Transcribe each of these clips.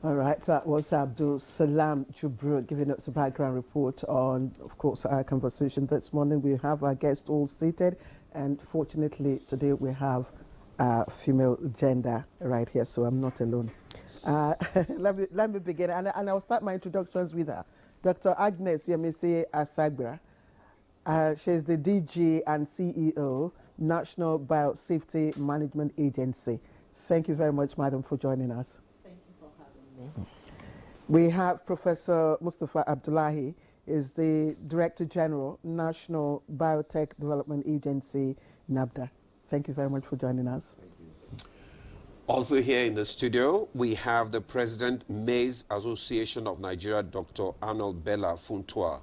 All right, that was Abdul Salam Jubril giving us a background report on, of course, our conversation this morning. We have our guests all seated, and fortunately today we have female gender right here, so I'm not alone. Let me begin, and I'll start my introductions with her. Dr. Agnes Yemisi Asagbra. She's the DG and CEO, National Biosafety Management Agency. Thank you very much, madam, for joining us. Thank you for having me. We have Professor Mustafa Abdullahi, is the Director General, National Biotech Development Agency, NABDA. Thank you very much for joining us. Thank you. Also here in the studio, we have the President, Maize Association of Nigeria, Dr. Arnold Bella Funtua.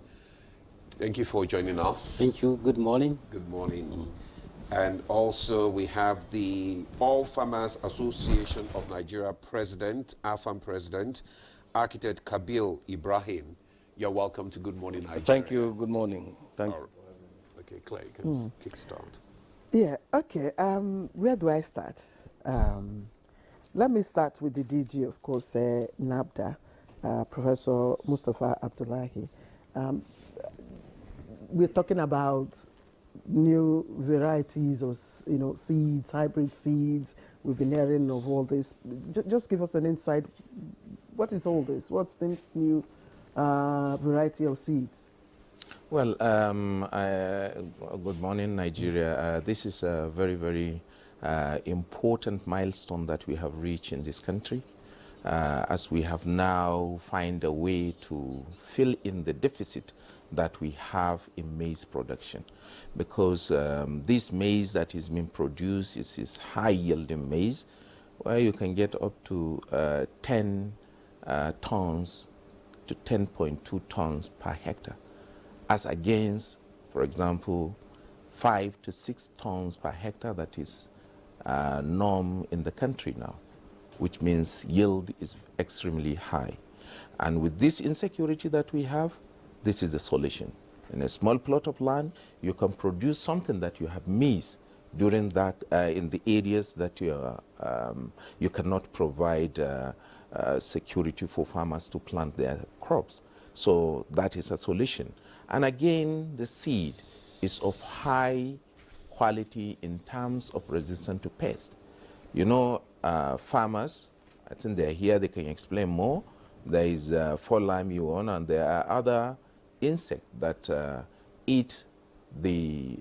Thank you for joining us. Thank you. Good morning. Good morning. And also we have the All Farmers Association of Nigeria President, AFAM President, Architect Kabil Ibrahim. You're welcome to Good Morning Nigeria. Thank you. Good morning. Thank you. Okay, Clay, you can kickstart. Yeah, okay. Where do I start? Let me start with the DG, of course, NABDA, Professor Mustafa Abdullahi. We're talking about new varieties of, seeds, hybrid seeds. We've been hearing of all this. Just give us an insight. What is all this? What's this new variety of seeds? Well, good morning, Nigeria. This is a very, very important milestone that we have reached in this country, as we have now found a way to fill in the deficit that we have in maize production, because this maize that is being produced is high-yielding maize, where you can get up to 10 tons to 10.2 tons per hectare, as against, for example, 5 to 6 tons per hectare that is norm in the country now, which means yield is extremely high. And with this insecurity that we have, this is the solution. In a small plot of land, you can produce something that you have missed during that, in the areas that you cannot provide security for farmers to plant their crops. So that is a solution. And again, the seed is of high quality in terms of resistance to pest. Farmers, I think they're here, they can explain more. There is fall lime and there are other insects that eat the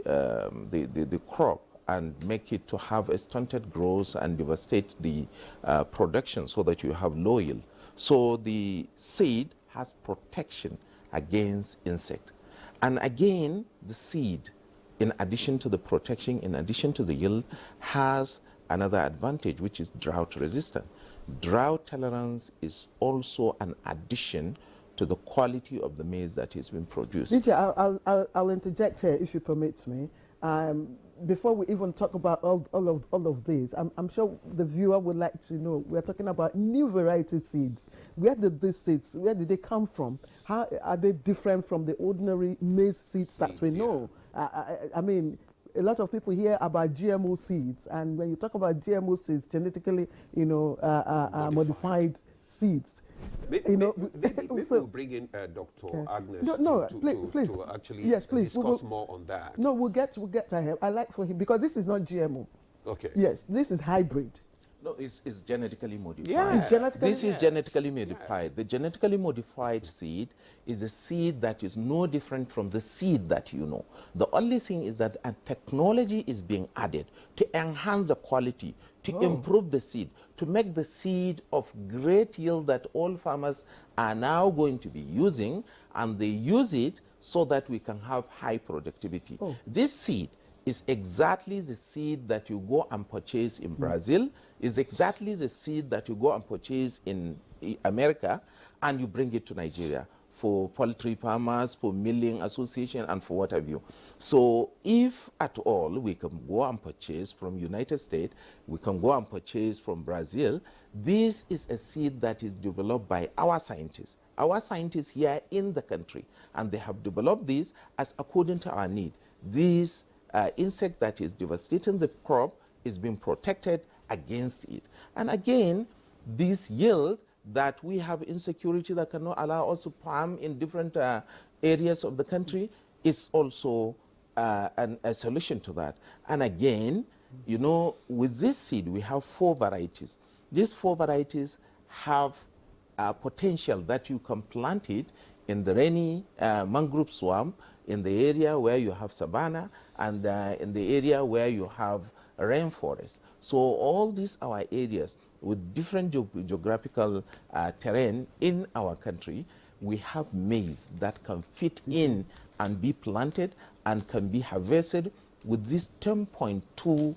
crop and make it to have a stunted growth and devastate the production, so that you have low yield. So the seed has protection against insect. And again, the seed, in addition to the protection, in addition to the yield, has another advantage, which is drought resistant. Drought tolerance is also an addition to the quality of the maize that is being produced. DJ, I'll interject here, if you permit me. Before we even talk about all of this, I'm sure the viewer would like to know, we're talking about new variety seeds. Where did these seeds, where did they come from? How are they different from the ordinary maize seeds that we know? I mean, a lot of people hear about GMO seeds, and when you talk about GMO seeds, genetically, modified seeds. Maybe we'll bring in Dr. Agnes to actually discuss more on that. No, we'll get to him. I like for him, because this is not GMO. Okay. Yes, this is hybrid. No, it's genetically modified. Yeah. This is genetically modified. Yes. The genetically modified seed is a seed that is no different from the seed that you know. The only thing is that a technology is being added to enhance the quality, to improve the seed, to make the seed of great yield that all farmers are now going to be using, and they use it so that we can have high productivity. This seed is exactly the seed that you go and purchase in Brazil, is exactly the seed that you go and purchase in America, and you bring it to Nigeria for poultry farmers, for milling association, and for what have you. So if at all we can go and purchase from United States, we can go and purchase from Brazil, this is a seed that is developed by our scientists here in the country, and they have developed this as according to our need. This insect that is devastating the crop is being protected against it. And again, this yield that we have insecurity that cannot allow us to farm in different areas of the country is also a solution to that. And again, you know, with this seed, we have 4 varieties. These 4 varieties have potential that you can plant it in the rainy mangrove swamp, in the area where you have savanna, and in the area where you have rainforest. So all these are areas with different geographical terrain in our country. We have maize that can fit in and be planted and can be harvested with this 10.2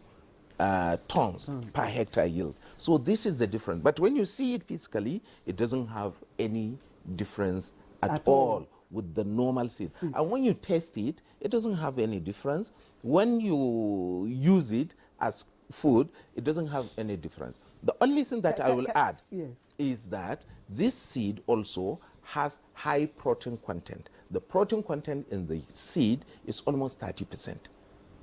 tons per hectare yield. So this is the difference. But when you see it physically, it doesn't have any difference at all with the normal seed. And when you test it, it doesn't have any difference. When you use it as food, it doesn't have any difference. The only thing that I will add is that this seed also has high protein content. The protein content in the seed is almost 30%.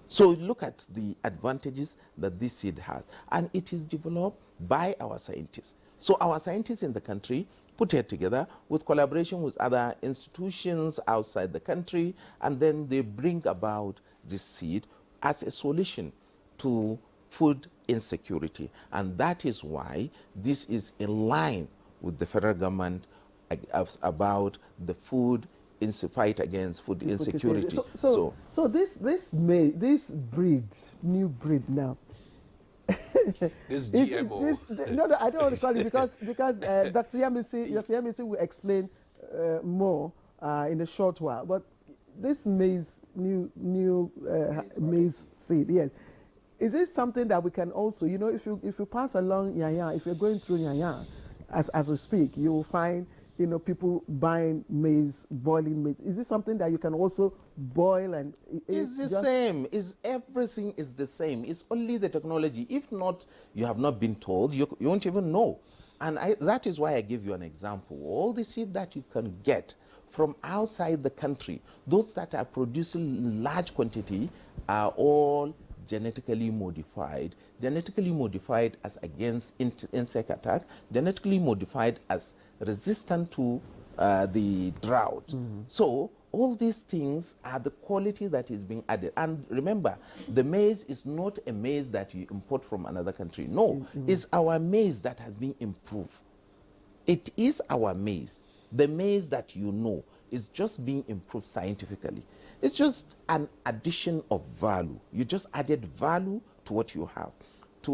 So look at the advantages that this seed has. And it is developed by our scientists. So our scientists in the country put it together with collaboration with other institutions outside the country, and then they bring about this seed as a solution to food insecurity. And that is why this is in line with the federal government about the food fight against food insecurity. So this breed, new breed now. This GMO. No, I don't want to call it because Dr. Yamisi will explain more in a short while. But this maize, new maize seed, yes. Is it something that we can also, you know, if you pass along Yanya, if you're going through Yanya, as we speak, you will find, you know, people buying maize, boiling maize. Is it something that you can also boil and? It's the same. Everything is the same. It's only the technology. If not, you have not been told. You won't even know. And that is why I give you an example. All the seed that you can get from outside the country, those that are producing large quantity, are all genetically modified as against insect attack, genetically modified as resistant to the drought. So all these things are the quality that is being added. And remember, the maize is not a maize that you import from another country. No, it's our maize that has been improved. It is our maize. The maize that you know is just being improved scientifically. It's just an addition of value. You just added value to what you have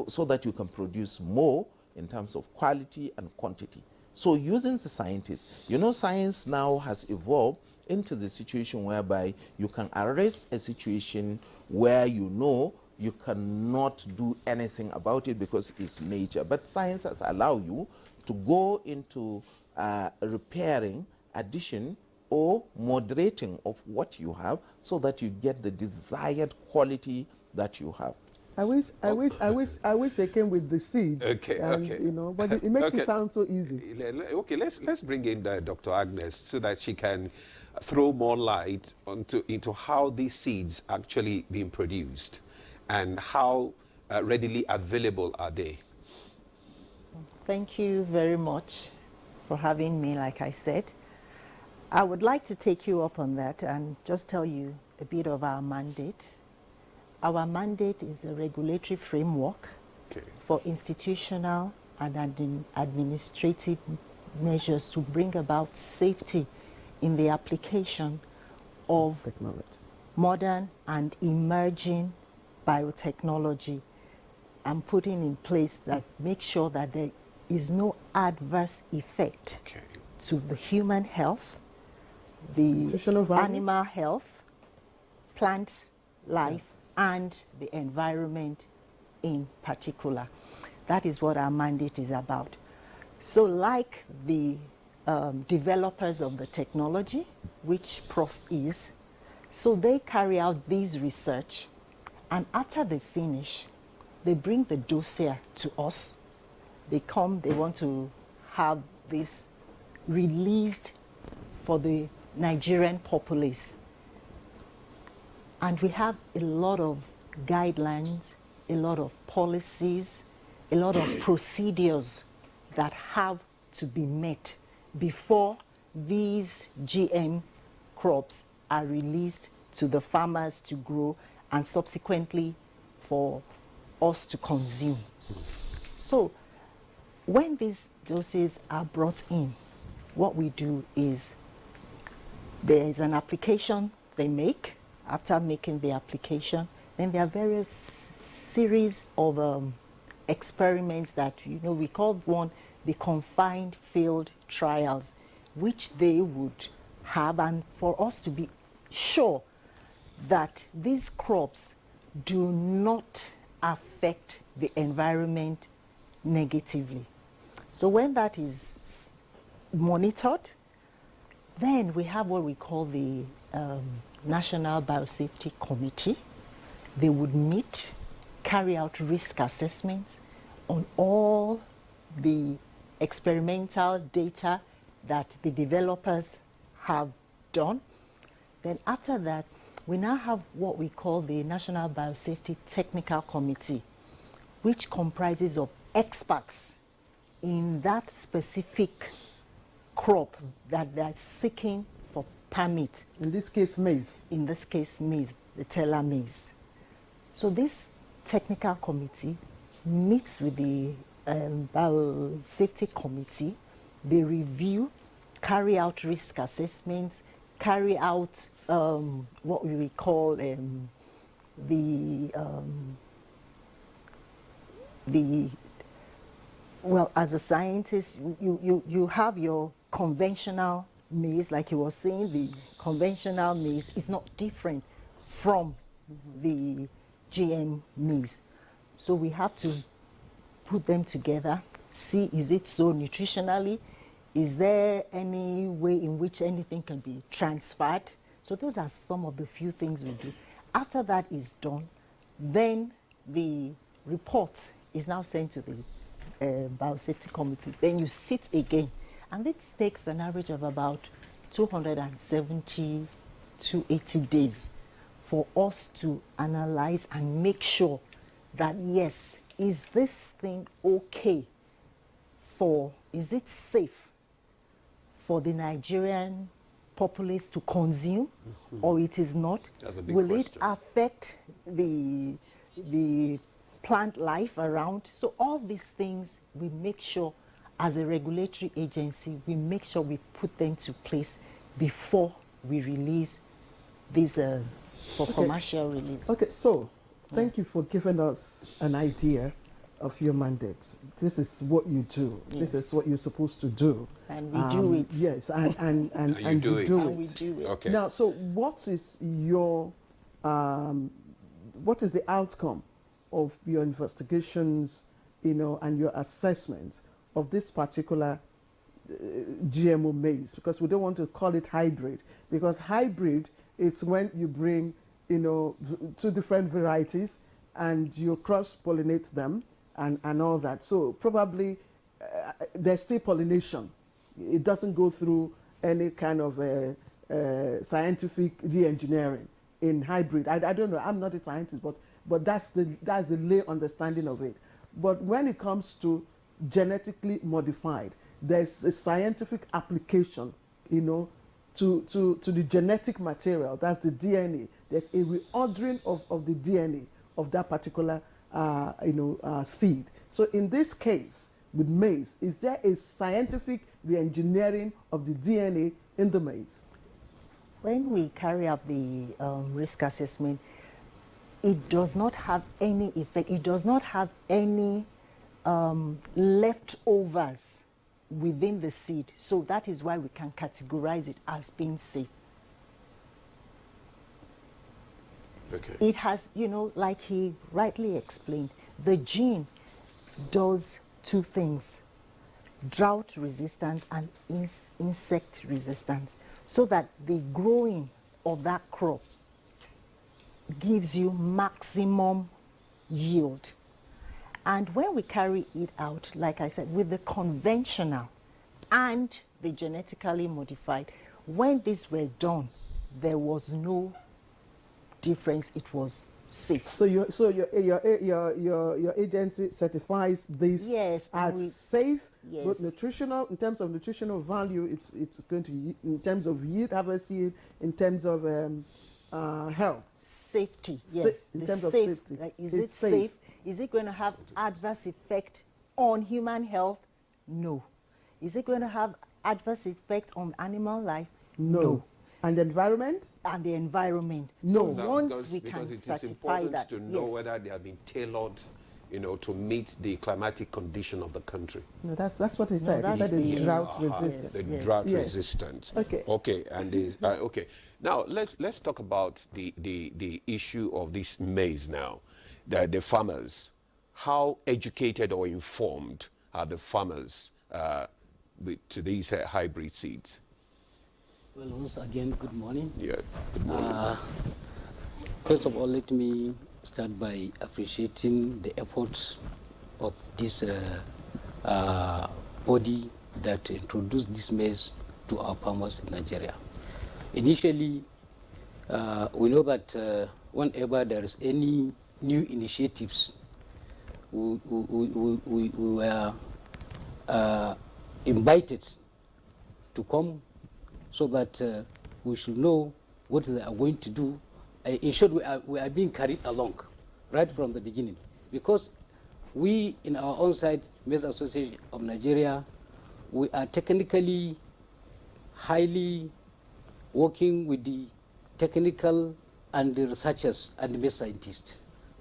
so that you can produce more in terms of quality and quantity. So using the scientists, you know, science now has evolved into the situation whereby you can arrest a situation where you know you cannot do anything about it because it's nature. But science has allowed you to go into repairing, addition, or moderating of what you have so that you get the desired quality that you have. I wish they came with the seed. Okay. You know, but it makes it sound so easy. Okay, let's bring in Dr. Agnes so that she can throw more light into how these seeds actually being produced and how readily available are they. Thank you very much for having me, like I said. I would like to take you up on that and just tell you a bit of our mandate. Our mandate is a regulatory framework for institutional and administrative measures to bring about safety in the application of Technology. modern and emerging biotechnology, and putting in place that make sure that there is no adverse effect to the human health, the animal health, plant life, and the environment in particular. That is what our mandate is about. So like the developers of the technology, which Prof is, so they carry out these research, and after they finish, they bring the dossier to us. They come, they want to have this released for the Nigerian populace. And we have a lot of guidelines, a lot of policies, a lot of procedures that have to be met before these GM crops are released to the farmers to grow and subsequently for us to consume. So when these doses are brought in, what we do is there is an application they make. After making the application, then there are various series of experiments that, we call one the confined field trials, which they would have, and for us to be sure that these crops do not affect the environment negatively. So when that is monitored, then we have what we call the National Biosafety Committee. They would meet, carry out risk assessments on all the experimental data that the developers have done. Then after that, we now have what we call the National Biosafety Technical Committee, which comprises of experts in that specific crop that they're seeking for permit. In this case, maize. In this case, maize, the teller maize. So this technical committee meets with the Biosafety Committee. They review, carry out risk assessments, carry out what we call well, as a scientist, you have your conventional maize, like you were saying. The conventional maize is not different from the GM maize. So we have to put them together, see, is it so nutritionally? Is there any way in which anything can be transferred? So those are some of the few things we do. After that is done, then the report is now sent to the Biosafety Committee. Then you sit again, and it takes an average of about 270 to 80 days for us to analyze and make sure that, yes, is this thing okay is it safe for the Nigerian populace to consume, or it is not? That's a big Will question. it affect the plant life around? So all these things, we make sure as a regulatory agency, we make sure we put them to place before we release these for commercial release. Okay, so thank you for giving us an idea of your mandate. This is what you do. Yes. This is what you're supposed to do. And we do it. Yes, and you do it. And we do it. Okay. Now, so what is your, what is the outcome of your investigations, and your assessments of this particular GMO maize? Because we don't want to call it hybrid, because hybrid is when you bring, two different varieties and you cross-pollinate them and all that. So probably there's still pollination. It doesn't go through any kind of scientific re-engineering in hybrid. I don't know. I'm not a scientist, but that's the lay understanding of it. But when it comes to genetically modified, there's a scientific application, to the genetic material. That's the DNA. There's a reordering of the DNA of that particular seed. So in this case with maize, is there a scientific re-engineering of the DNA in the maize? When we carry out the risk assessment, it does not have any effect. It does not have any leftovers within the seed. So that is why we can categorize it as being safe. Okay. It has, like he rightly explained, the gene does two things: drought resistance and insect resistance, so that the growing of that crop gives you maximum yield. And when we carry it out, like I said, with the conventional and the genetically modified, when these were done, there was no difference. It was safe. So your agency certifies this Yes, and as safe, yes. but nutritional, in terms of nutritional value, it's going to, in terms of yield, harvest yield, in terms of health. Safety, yes. In The terms of safe, safety. like, is It's it safe? Is it going to have adverse effect on human health? No. Is it going to have adverse effect on animal life? No. And the environment? And the environment. No. So once we can because it is certify important that, to know yes. whether they have been tailored, to meet the climatic condition of the country. No, that's what he said. He that's said it's the- drought Aha, resistant. the Yes. drought Yes. resistant. Okay. Okay, and okay. Now let's talk about the issue of this maize now. The farmers, how educated or informed are the farmers to these hybrid seeds? Well, once again, good morning. Yeah. Good morning. First of all, let me start by appreciating the efforts of this body that introduced this maize to our farmers in Nigeria. Initially, we know that whenever there is any new initiatives, we were invited to come so that we should know what they are going to do. In short, we are being carried along right from the beginning, because we, in our own side, Maize Association of Nigeria, we are technically highly working with the technical and the researchers and the maize scientists.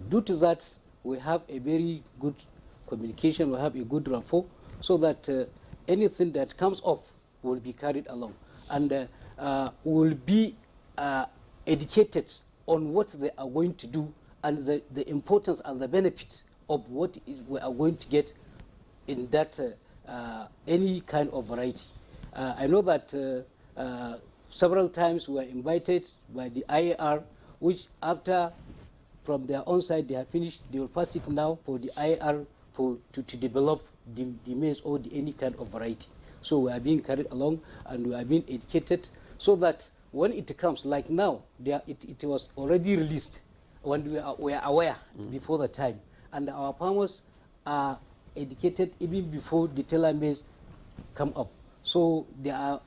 Due to that, we have a very good communication, we have a good rapport, so that anything that comes up will be carried along, and will be educated on what they are going to do, and the importance and the benefit of what we are going to get in that any kind of variety. I know that several times we were invited by the IAR, which after from their own side they have finished, they will pass it now for the IAR to develop the maize or any kind of variety. So we are being carried along and we are being educated, so that when it comes, like now, it was already released when we are aware before the time, and our farmers are educated even before the tailor maize come up. So they are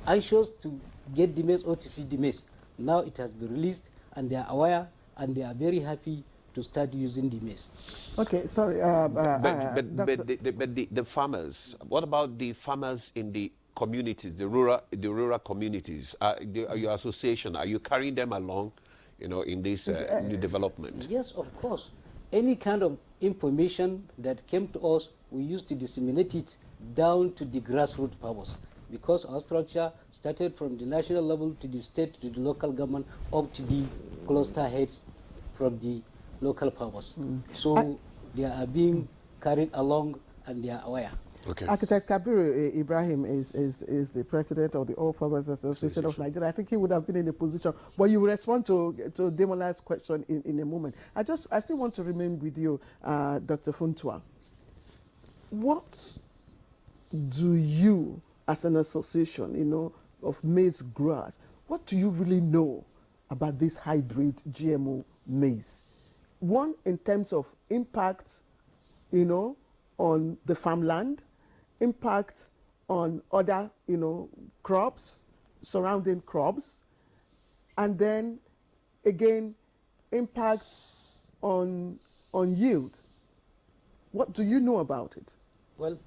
anxious to get the maize or to see the maize. Now it has been released and they are aware and they are very happy to start using the maize. Okay, sorry. But the farmers, what about the farmers in the communities, the rural communities? Your association, are you carrying them along, in this new development? Yes, of course. Any kind of information that came to us, we used to disseminate it down to the grassroots farmers, because our structure started from the national level to the state to the local government up to the cluster heads from the local farmers. So they are being carried along and they are aware. Okay. Architect Kabiru Ibrahim is the president of the All Farmers Association of Nigeria. I think he would have been in a position, but you will respond to Demola's question in a moment. I still want to remain with you, Dr. Funtua. What do you, as an association, of maize growers, what do you really know about this hybrid GMO maize? One, in terms of impact, on the farmland, impact on other, crops, surrounding crops, and then again, impact on yield. What do you know about it? Well,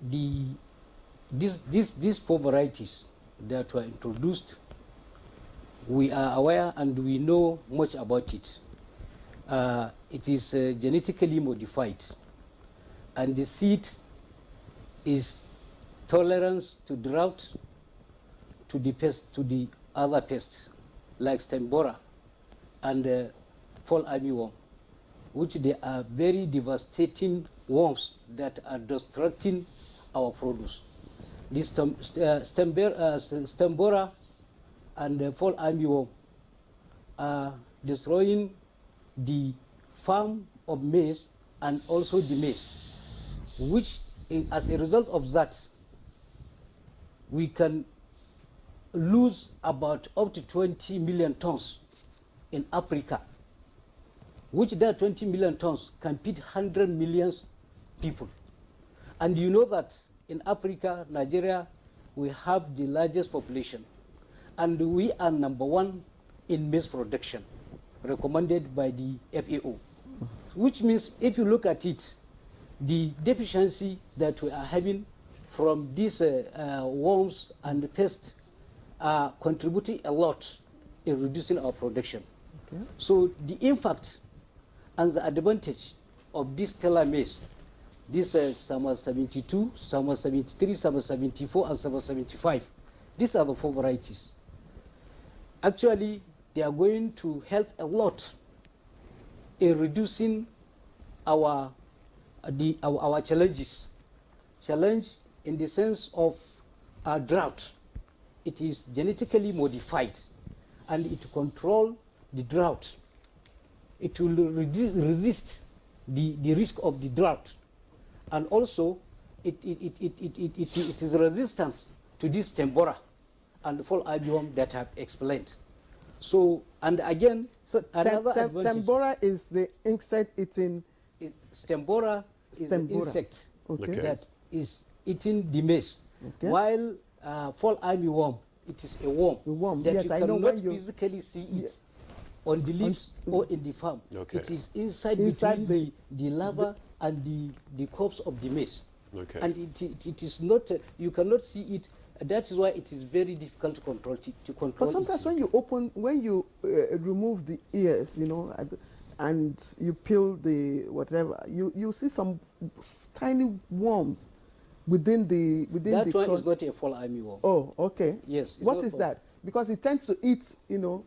these four varieties that were introduced, we are aware and we know much about it. It is genetically modified, and the seed is tolerance to drought, to the other pests like stem borer and fall armyworm, which they are very devastating worms that are destructing our produce. This stem borer and fall armyworm are destroying the farm of maize and also the maize, which as a result of that, we can lose about up to 20 million tons in Africa, which that 20 million tons can feed 100 million people. And you know that in Africa, Nigeria, we have the largest population, and we are #1 in maize production, recommended by the FAO, which means if you look at it, the deficiency that we are having from these worms and pests are contributing a lot in reducing our production. Okay. So the impact and the advantage of this stellar maize, this summer 72, summer 73, summer 74, and summer 75, these are the 4 varieties. Actually, they are going to help a lot in reducing our challenges. Challenge in the sense of drought. It is genetically modified, and it control the drought. It will resist the risk of the drought, and also it is resistant to this Stembora and the fall armyworm that I've explained. So, and again, so another Stembora is the insect eating. Stembora is the insect that is eating the maize, while fall armyworm, it is a worm that you cannot physically see it on the leaves or in the farm. It is inside between the larva and the corpse of the maize. And it is not, you cannot see it. That is why it is very difficult to control But sometimes when you remove the ears, you know, and you peel the whatever, you see some tiny worms within the that one is not a fall armyworm. Oh, okay. Yes. What is that? Because it tends to eat, you know.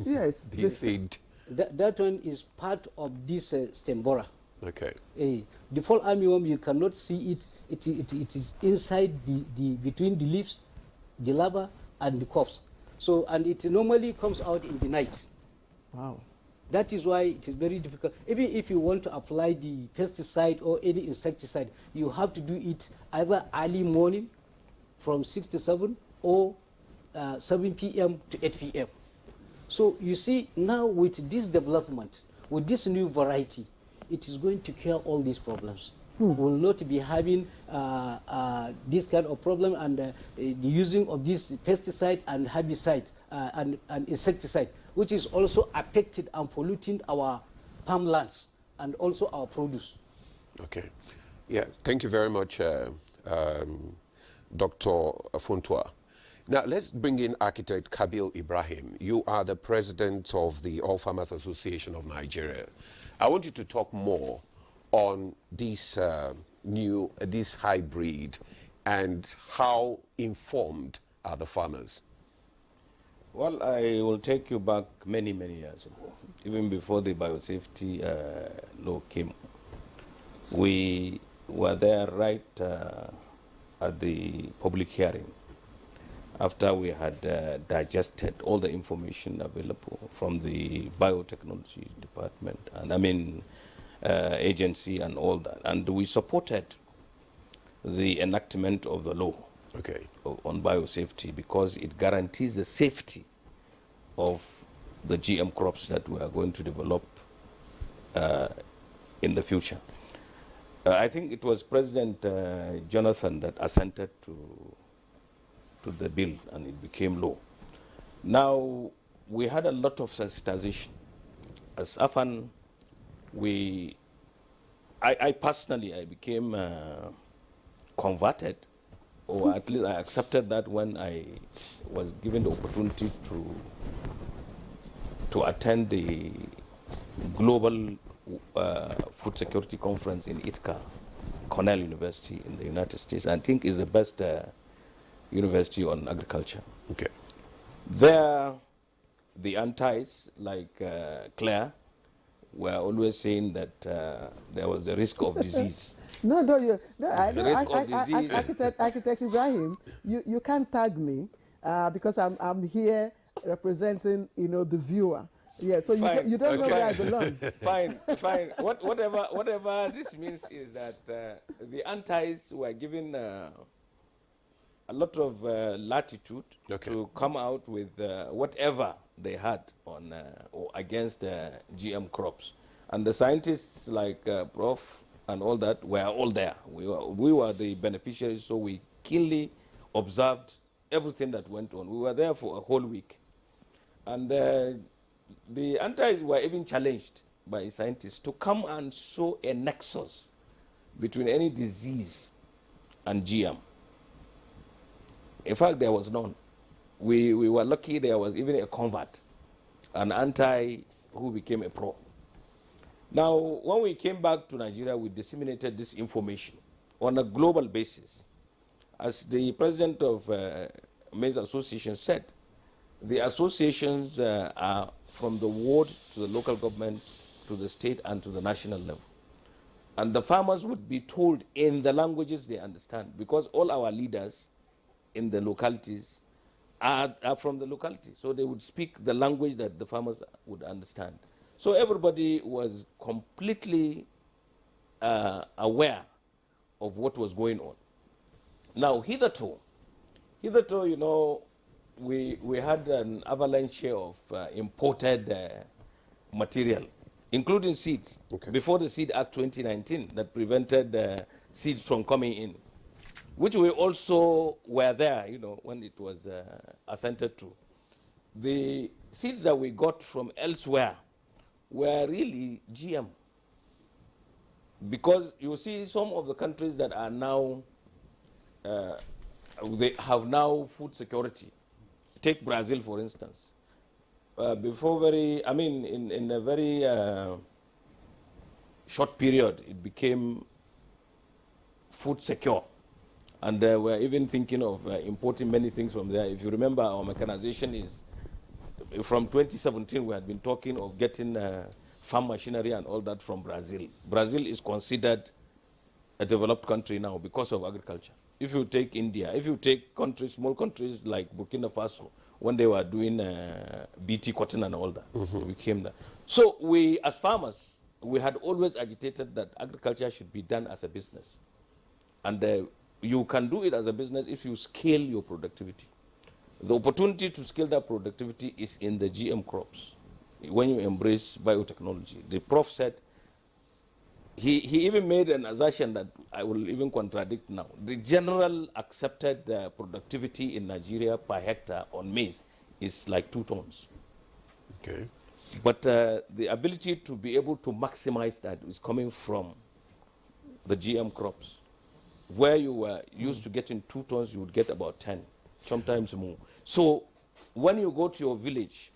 Yes. The seed. That one is part of this Stembora. Okay. The fall armyworm, you cannot see it. It is inside between the leaves, the larva, and the corpse. So, and it normally comes out in the night. Wow. That is why it is very difficult. Even if you want to apply the pesticide or any insecticide, you have to do it either early morning from 6 to 7 or 7 p.m. to 8 p.m. So you see, now with this development, with this new variety, it is going to cure all these problems. We will not be having this kind of problem, and the using of this pesticide and herbicide and insecticide, which is also affected and polluting our farmlands and also our produce. Okay. Yeah, thank you very much, Dr. Funtua. Now, let's bring in architect Kabil Ibrahim. You are the president of the All Farmers Association of Nigeria. I want you to talk more on this this hybrid and how informed are the farmers? Well, I will take you back many, many years ago, even before the biosafety law came. We were there right at the public hearing after we had digested all the information available from the biotechnology department and agency and all that. And we supported the enactment of the law on biosafety because it guarantees the safety of the GM crops that we are going to develop in the future. I think it was President Jonathan that assented to the bill and it became law. Now, we had a lot of sensitization. As AFAN, I personally, I became converted, or at least I accepted that when I was given the opportunity to attend the Global Food Security Conference in Ithaca, Cornell University in the United States. I think is the best university on agriculture. Okay. There, the antis, like Claire, were always saying that there was a risk of disease. Architect Ibrahim, you can't tag me because I'm here representing, the viewer. Yeah, so you don't know where I belong. Fine. Whatever this means is that the antis were given a lot of latitude to come out with whatever they had on or against GM crops. And the scientists like Prof and all that were all there. We were the beneficiaries, so we keenly observed everything that went on. We were there for a whole week. And the antis were even challenged by scientists to come and show a nexus between any disease and GM. In fact, there was none. We were lucky there was even a convert, an anti who became a pro. Now, when we came back to Nigeria, we disseminated this information on a global basis. As the president of Maize Association said, the associations are from the ward to the local government, to the state, and to the national level. And the farmers would be told in the languages they understand, because all our leaders in the localities are from the locality. So they would speak the language that the farmers would understand. So everybody was completely aware of what was going on. Now, hitherto, you know, we had an avalanche of imported material, including seeds, before the Seed Act 2019 that prevented seeds from coming in, which we also were there, you know, when it was assented to. The seeds that we got from elsewhere were really GM. Because you see some of the countries that are now, they have now food security. Take Brazil, for instance. In a very short period, it became food secure. And we're even thinking of importing many things from there. If you remember, our mechanization is, from 2017, we had been talking of getting farm machinery and all that from Brazil. Brazil is considered a developed country now because of agriculture. If you take India, if you take countries, small countries like Burkina Faso, when they were doing BT cotton and all that, we became that. So we, as farmers, we had always agitated that agriculture should be done as a business. And you can do it as a business if you scale your productivity. The opportunity to scale that productivity is in the GM crops, when you embrace biotechnology. The Prof said, he even made an assertion that I will even contradict now. The general accepted productivity in Nigeria per hectare on maize is like 2 tons. Okay. But the ability to be able to maximize that is coming from the GM crops. Where you were used to getting 2 tons, you would get about 10, sometimes more. So when you go to your village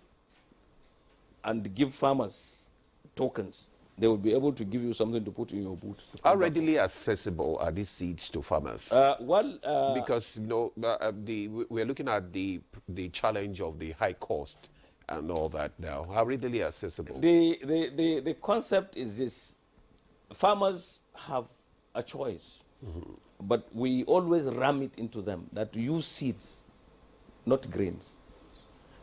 and give farmers tokens, they will be able to give you something to put in your boot. How readily accessible are these seeds to farmers? Because you know, we're looking at the challenge of the high cost and all that now. How readily accessible? The concept is this: farmers have a choice, but we always ram it into them that use seeds, not grains.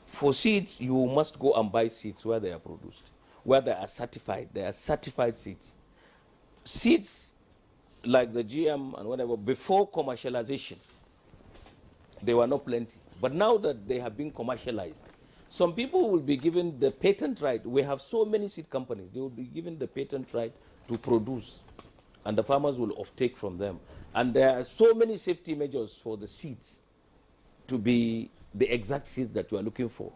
For seeds, you must go and buy seeds where they are produced, where they are certified. They are certified seeds. Seeds like the GM and whatever, before commercialization, they were not plenty. But now that they have been commercialized, some people will be given the patent right. We have so many seed companies. They will be given the patent right to produce, and the farmers will offtake from them. And there are so many safety measures for the seeds to be the exact seeds that you are looking for.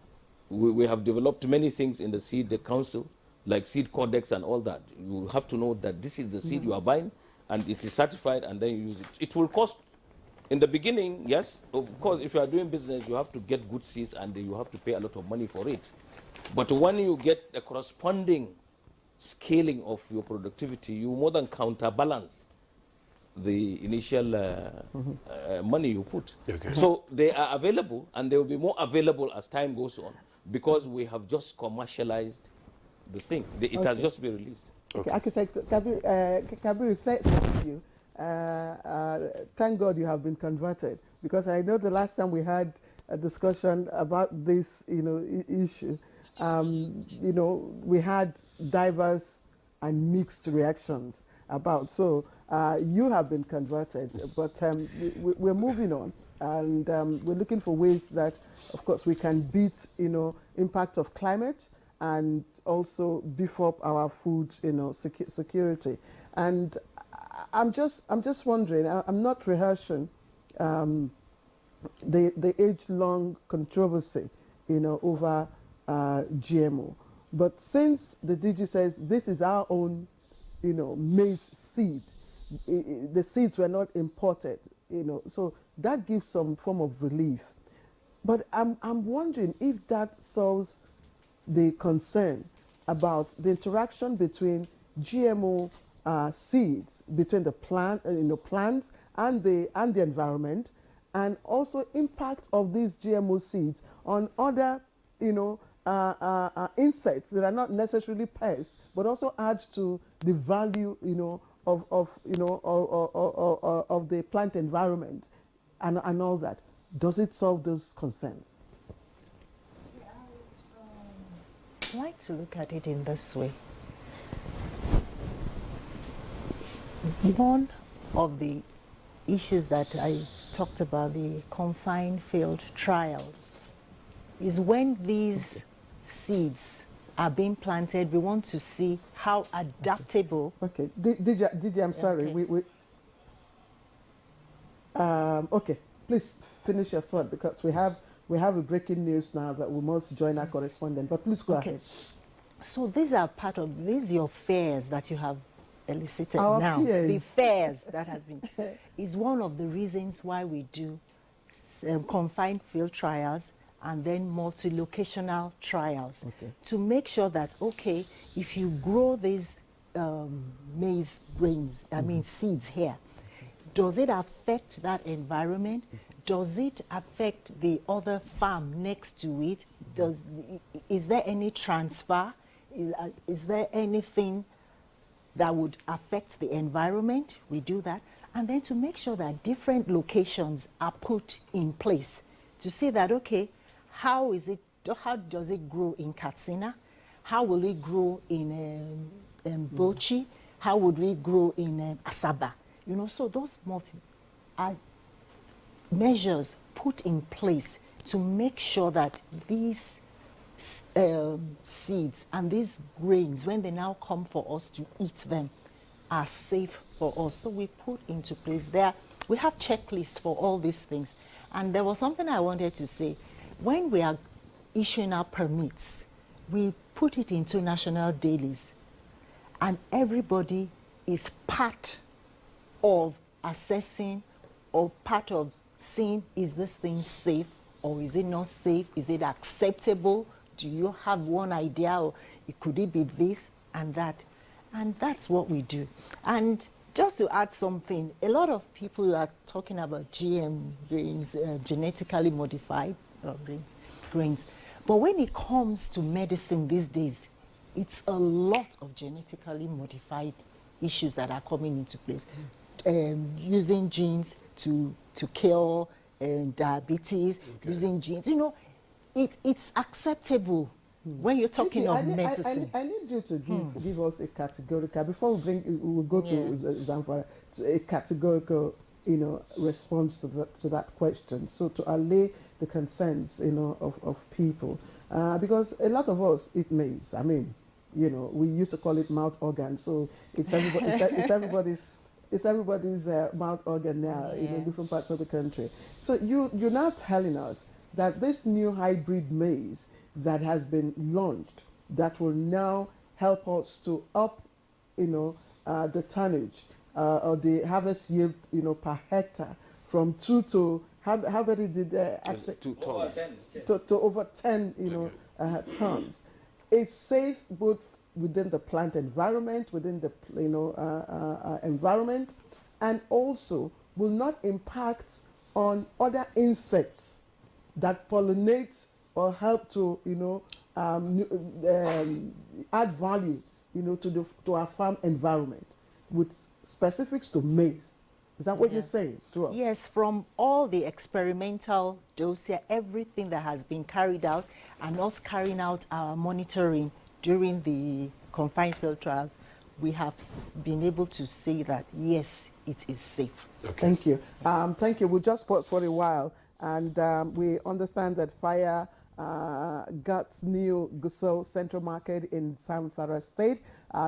We have developed many things in the seed, the council, like seed codex and all that. You have to know that this is the seed you are buying, and it is certified, and then you use it. It will cost, in the beginning, yes, of course, if you are doing business, you have to get good seeds, and you have to pay a lot of money for it. But when you get a corresponding scaling of your productivity, you more than counterbalance the initial money you put. Okay. So they are available, and they will be more available as time goes on, because we have just commercialized the thing. It has just been released. Okay, Architect Kabir, thank you. Thank God you have been converted, because I know the last time we had a discussion about this, issue, we had diverse and mixed reactions about. So you have been converted, but we're moving on and we're looking for ways that, of course, we can beat, impact of climate and also beef up our food, security. And I'm just wondering. I'm not rehearsing the age-long controversy, over GMO. But since the DG says this is our own, maize seed, the seeds were not imported, so that gives some form of relief. But I'm wondering if that solves the concern about the interaction between GMO seeds, between the plants and the environment, and also impact of these GMO seeds on other, insects that are not necessarily pests, but also adds to the value, of the plant environment, and all that. Does it solve those concerns? I'd like to look at it in this way. One of the issues that I talked about, the confined field trials, is when these seeds are being planted, we want to see how adaptable. Okay, DJ, I'm sorry. Okay. Okay, please finish your thought, because we have a breaking news now that we must join our correspondent. But please go ahead. So these are part of your fears that you have elicited Our now. fears. The fears that has been is one of the reasons why we do confined field trials and then multi-locational trials, to make sure that, okay, if you grow these maize grains, seeds here, does it affect that environment? Does it affect the other farm next to it? Is there any transfer? Is there anything that would affect the environment? We do that. And then to make sure that different locations are put in place to see that, okay, how does it grow in Katsina? How will it grow in Bauchi? How would it grow in Asaba? So those measures put in place to make sure that these seeds and these grains, when they now come for us to eat them, are safe for us. So we put into place there. We have checklists for all these things. And there was something I wanted to say. When we are issuing our permits, we put it into national dailies, and everybody is part of assessing or part of seeing, is this thing safe or is it not safe? Is it acceptable? Do you have one idea, or could it be this and that? And that's what we do. And just to add something, a lot of people are talking about GM grains, genetically modified grains. But when it comes to medicine these days, it's a lot of genetically modified issues that are coming into place. Using genes to cure diabetes, using genes, it's acceptable when you're talking of medicine. I need you to give us a categorical, before we'll go to Zamfara, a categorical, response to that question. So to allay the concerns, of people, because a lot of us eat maize. We used to call it mouth organ. So it's everybody's mouth organ now in different parts of the country. So you're now telling us that this new hybrid maize that has been launched, that will now help us to up, the tonnage or the harvest yield, per hectare from 2 to how many did 2 tons to over 10, tons. It's safe both within the plant environment, within the environment, and also will not impact on other insects that pollinate or help to add value to our farm environment, with specifics to maize. Is that what you're saying to us? Yes, from all the experimental dossier, everything that has been carried out, and us carrying out our monitoring during the confined field trials, we have been able to say that yes, it is safe. Okay. Thank you. Thank you. We'll just pause for a while. And we understand that fire got new Gusau Central Market in Zamfara State.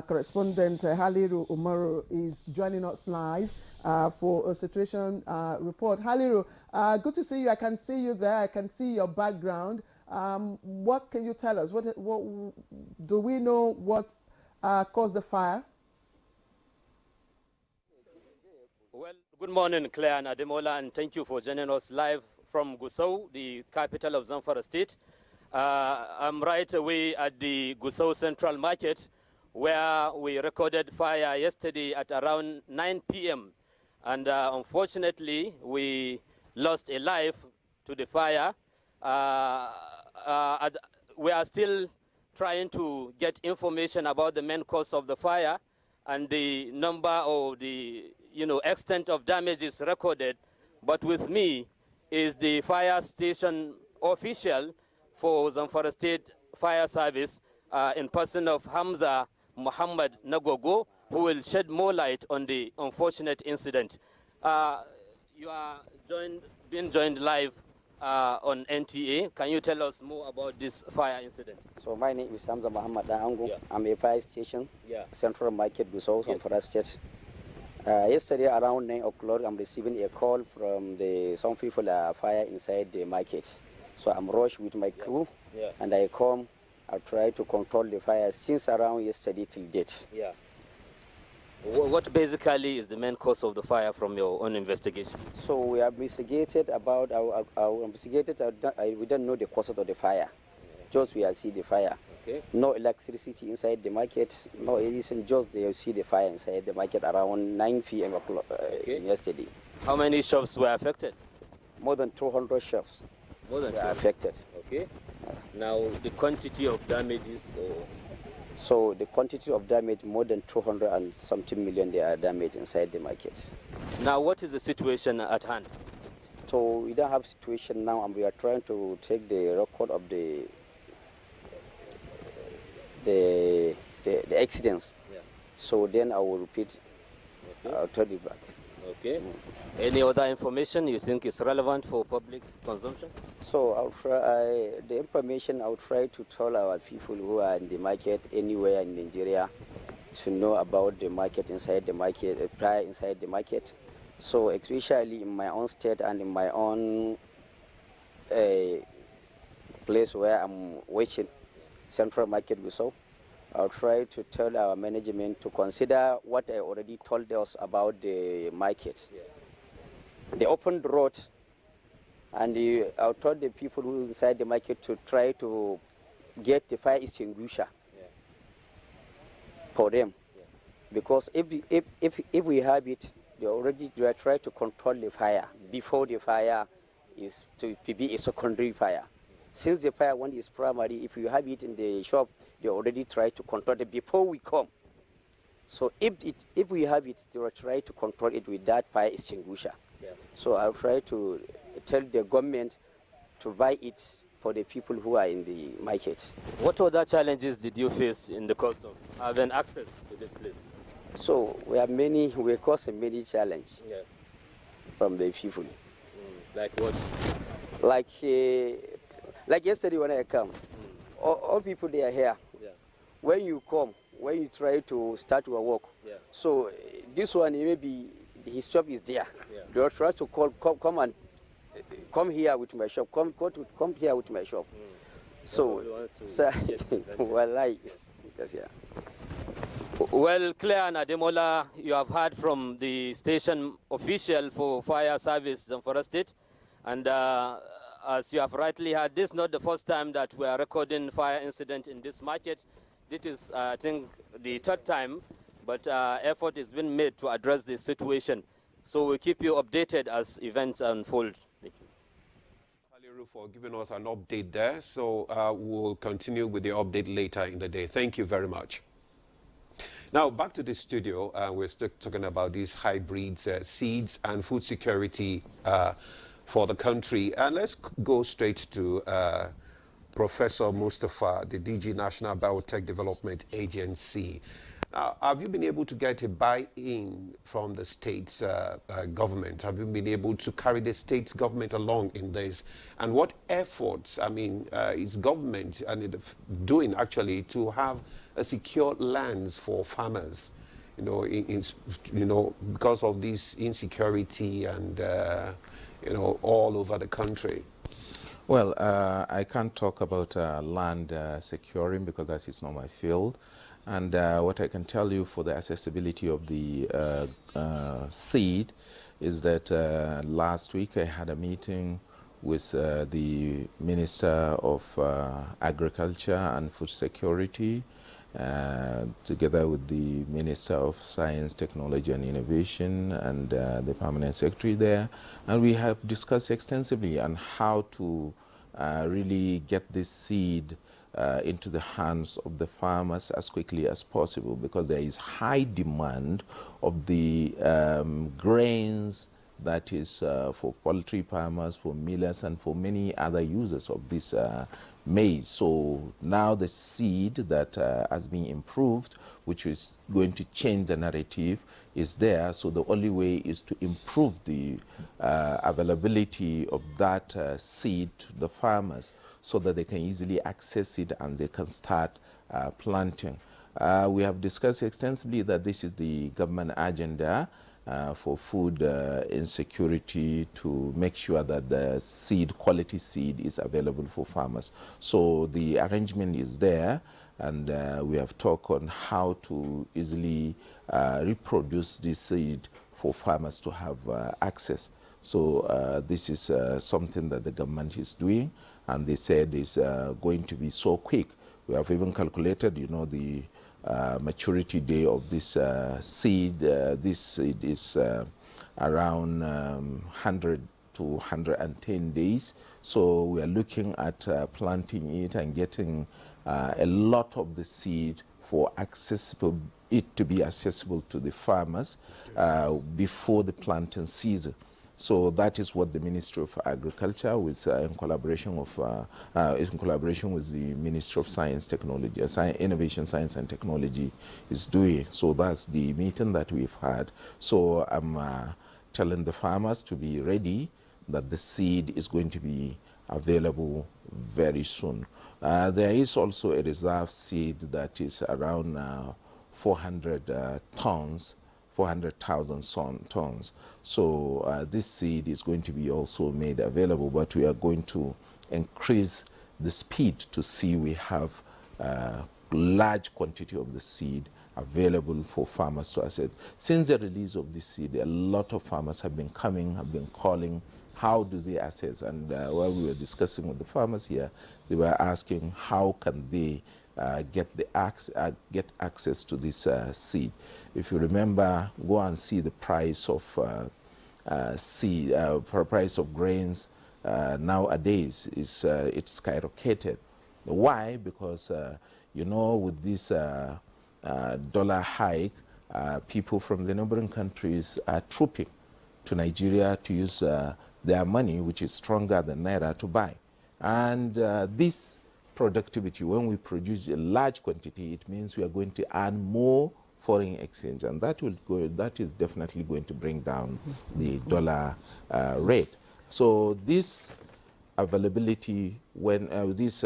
Correspondent Haliru Umaru is joining us live for a situation report. Haliru, good to see you. I can see you there. I can see your background. What can you tell us? What do we know what caused the fire? Well, good morning, Claire and Ademola, and thank you for joining us live from Gusau, the capital of Zamfara State. I'm right away at the Gusau Central Market, where we recorded fire yesterday at around 9 p.m. And unfortunately, we lost a life to the fire. We are still trying to get information about the main cause of the fire and the number or the extent of damages recorded. But with me is the fire station official for Zamfara State Fire Service in person of Hamza Muhammad Nagogo, who will shed more light on the unfortunate incident. You are being joined live on NTA. Can you tell us more about this fire incident? So my name is Hamza Muhammad Dango. Yeah. I'm a fire station, Central Market, Gusau, Zamfara State. Yesterday around 9 o'clock, I'm receiving a call from some people fire inside the market. So I'm rushed with my crew, and I come. I try to control the fire since around yesterday till date. Yeah. What basically is the main cause of the fire from your own investigation? So we have investigated about our investigated. We don't know the cause of the fire. Just we have seen the fire. Okay. No electricity inside the market. No, it isn't just they see the fire inside the market around 9 p.m. Yesterday. How many shops were affected? More than 200 shops were affected. Okay. Now the quantity of damages. So the quantity of damage, more than 200 and something million, they are damaged inside the market. Now what is the situation at hand? So we don't have situation now, and we are trying to take the record of the accidents. Yeah. So then I will repeat. Okay. I'll tell you back. Okay. Any other information you think is relevant for public consumption? So I'll try the information. I'll try to tell our people who are in the market anywhere in Nigeria to know about the market inside the market, prior inside the market. So especially in my own state and in my own place where I'm watching, Central Market Gusau, I'll try to tell our management to consider what I already told us about the markets. Yeah. The open road, and I told the people who inside the market to try to get the fire extinguisher for them. Yeah. Because if we have it, they are trying to control the fire before the fire is to be a secondary fire. Since the fire one is primary, if you have it in the shop, they already try to control it before we come. So if we have it, they will try to control it with that fire extinguisher. Yeah. So I'll try to tell the government to buy it for the people who are in the markets. What other challenges did you face in the course of having access to this place? So we cause many challenges from the people. Like what? Like yesterday when I come, all people they are here. Yeah. When you come, when you try to start your work, so this one maybe his shop is there. Yeah. They will try to come here with my shop. Come here with my shop. So well, yes, yeah. Well, Claire and Ademola, you have heard from the station official for fire service Zamfara State, and as you have rightly heard, this is not the first time that we are recording fire incident in this market. This is, I think, the third time, but effort has been made to address the situation. So we'll keep you updated as events unfold. Thank you. For giving us an update there. So we'll continue with the update later in the day. Thank you very much. Now, back to the studio. We're still talking about these hybrids, seeds, and food security for the country. And let's go straight to Professor Mustafa, the DG National Biotech Development Agency. Now, have you been able to get a buy-in from the state's government? Have you been able to carry the state's government along in this? And what efforts, I mean, is government doing actually to have a secure lands for farmers? You know, because of this insecurity and all over the country. Well, I can't talk about land securing because that is not my field. And what I can tell you for the accessibility of the seed is that last week I had a meeting with the Minister of Agriculture and Food Security, together with the Minister of Science, Technology and Innovation and the Permanent Secretary there. And we have discussed extensively on how to really get this seed into the hands of the farmers as quickly as possible, because there is high demand of the grains that is for poultry farmers, for millers, and for many other users of this maize. So now the seed that has been improved, which is going to change the narrative, is there. So the only way is to improve the availability of that seed to the farmers so that they can easily access it and they can start planting. We have discussed extensively that this is the government agenda for food insecurity, to make sure that the seed, quality seed, is available for farmers. So the arrangement is there, and we have talked on how to easily reproduce this seed for farmers to have access. So this is something that the government is doing, and they said is going to be so quick. We have even calculated, the maturity day of this seed. This seed is around 100 to 110 days. So we are looking at planting it and getting a lot of the seed for it to be accessible to the farmers before the planting season. So that is what the Ministry of Agriculture, with in collaboration with the Ministry of Science, Technology, Innovation, Science and Technology, is doing. So that's the meeting that we've had. So I'm telling the farmers to be ready, that the seed is going to be available very soon. There is also a reserve seed that is around 400 tons. 400,000 tons. So this seed is going to be also made available, but we are going to increase the speed to see we have large quantity of the seed available for farmers to access. Since the release of this seed, a lot of farmers have been coming, have been calling, how do they access? And while we were discussing with the farmers here, they were asking how can they get access to this seed. If you remember, go and see the price of price of grains nowadays is it's skyrocketed. Why? Because with this dollar hike, people from the neighboring countries are trooping to Nigeria to use their money, which is stronger than Naira, to buy. And this productivity, when we produce a large quantity, it means we are going to earn more foreign exchange, and that is definitely going to bring down the dollar rate. So this availability, when this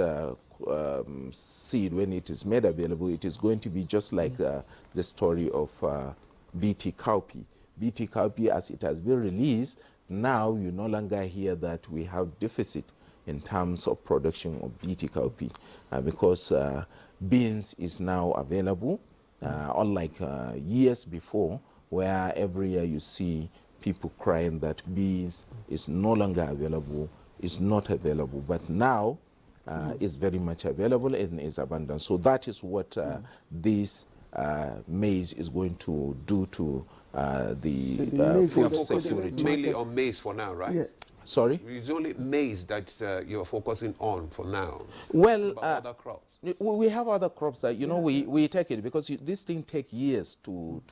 seed, when it is made available, it is going to be just like the story of BT cowpea. BT cowpea, as it has been released, now you no longer hear that we have deficit in terms of production of BT cowpea, because beans is now available, unlike years before, where every year you see people crying that beans is no longer available, is not available. But now it's very much available and is abundant. So that is what this maize is going to do to the food security. Mainly on maize for now, right? Yeah. Sorry? It's only maize that you're focusing on for now. Well, other crops. We have other crops that, we take it because this thing takes years to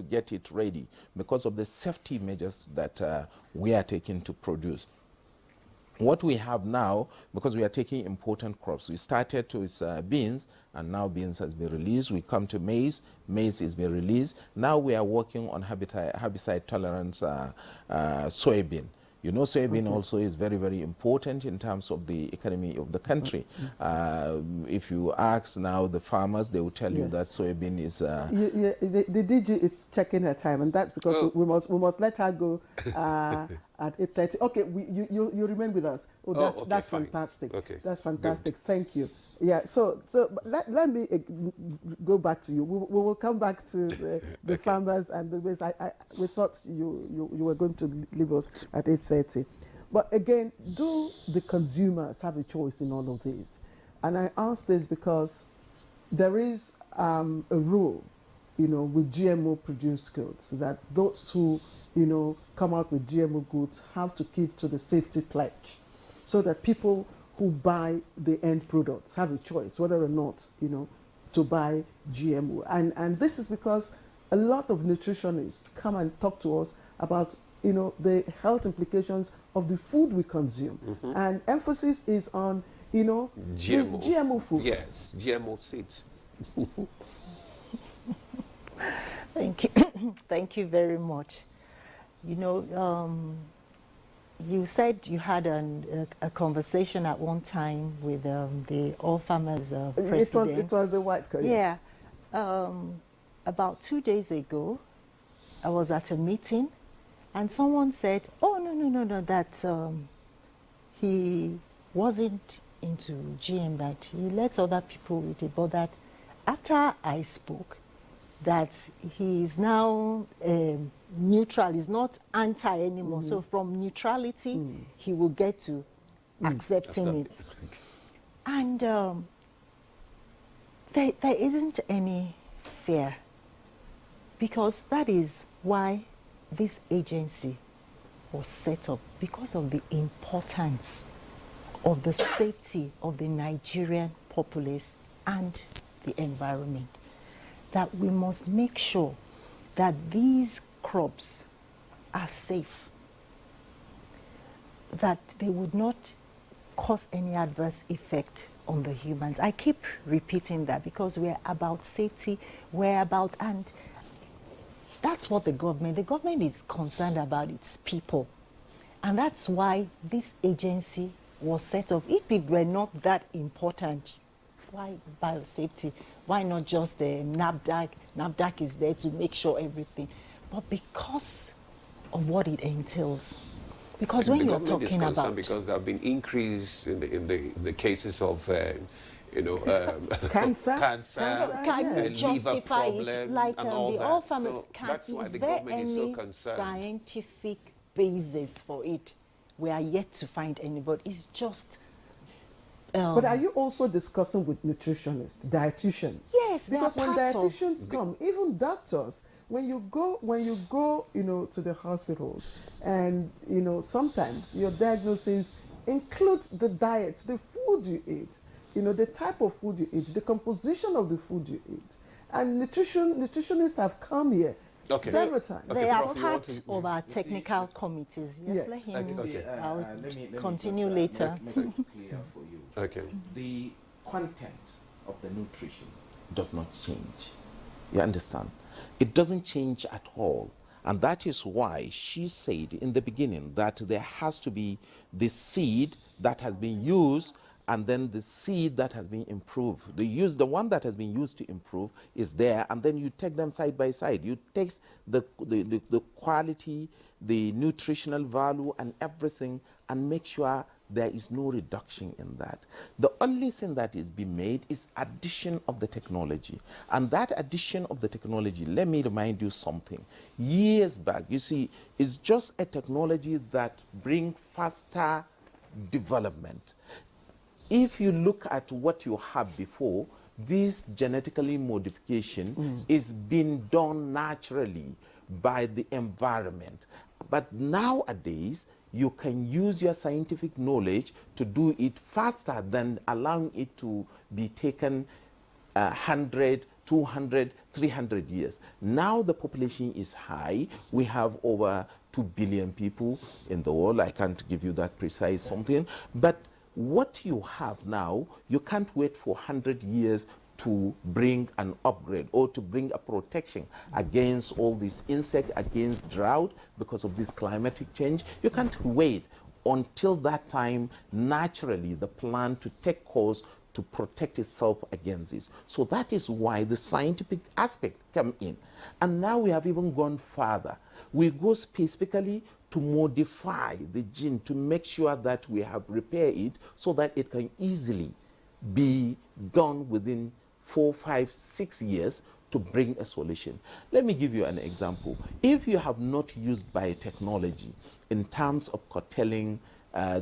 get it ready because of the safety measures that we are taking to produce. What we have now, because we are taking important crops, we started with beans, and now beans has been released. We come to maize, maize has been released. Now we are working on herbicide tolerance soybean. You know, soybean also is very, very important in terms of the economy of the country. If you ask now the farmers, they will tell you that soybean is... the DG is checking her time, and that's because we must let her go at 8:30. Okay, you remain with us. Oh, that's fine. fantastic. Okay, that's fantastic. Good. Thank you. Yeah, so let me go back to you. We will come back to the farmers and the ways. We thought you were going to leave us at 8:30. But again, do the consumers have a choice in all of this? And I ask this because there is a rule, with GMO produced goods, that those who, come out with GMO goods have to keep to the safety pledge, so that people who buy the end products have a choice whether or not, to buy GMO. And this is because a lot of nutritionists come and talk to us about, the health implications of the food we consume. And emphasis is on, GMO foods. Yes, GMO seeds. Thank you. Thank you very much. You said you had a conversation at one time with the All Farmers president. It was the white collar. Yeah. About 2 days ago, I was at a meeting, and someone said, "Oh, no, that he wasn't into GM, that he lets other people with it, but that after I spoke, that he is now neutral, is not anti anymore. So from neutrality, he will get to accepting it. And there isn't any fear, because that is why this agency was set up, because of the importance of the safety of the Nigerian populace and the environment. That we must make sure that these crops are safe, that they would not cause any adverse effect on the humans. I keep repeating that because we're about safety, and that's what the government is concerned about, its people. And that's why this agency was set up. If it were not that important, why biosafety? Why not just NAFDAC? NAFDAC is there to make sure everything. But because of what it entails. Because when you're talking about... because there have been increase in the cases of, cancer, can you justify it? Like the All Farmers, is there any scientific basis for it? We are yet to find anybody. It's just... but are you also discussing with nutritionists, dietitians? Yes, because when dietitians come, even doctors, when you go, to the hospitals, and sometimes your diagnosis includes the diet, the food you eat, the type of food you eat, the composition of the food you eat, and nutritionists have come here. Several times. They are part of our technical committees. Yes, let him. I'll continue later. Make it clear for you. Okay. The content of the nutrition does not change. You understand? It doesn't change at all. And that is why she said in the beginning that there has to be the seed that has been used and then the seed that has been improved. The one that has been used to improve is there, and then you take them side by side. You taste the quality, the nutritional value and everything, and make sure there is no reduction in that. The only thing that is being made is addition of the technology. And that addition of the technology, let me remind you something. Years back, you see, it's just a technology that brings faster development. If you look at what you have before, this genetically modification is being done naturally by the environment. But nowadays, you can use your scientific knowledge to do it faster than allowing it to be taken 100, 200, 300 years. Now the population is high. We have over 2 billion people in the world. I can't give you that precise something. But what you have now, you can't wait for 100 years to bring an upgrade or to bring a protection against all these insects, against drought because of this climatic change. You can't wait until that time, naturally, the plant to take course to protect itself against this. So that is why the scientific aspect come in. And now we have even gone further. We go specifically to modify the gene to make sure that we have repaired it so that it can easily be done within 4, 5, 6 years to bring a solution. Let me give you an example. If you have not used biotechnology in terms of curtailing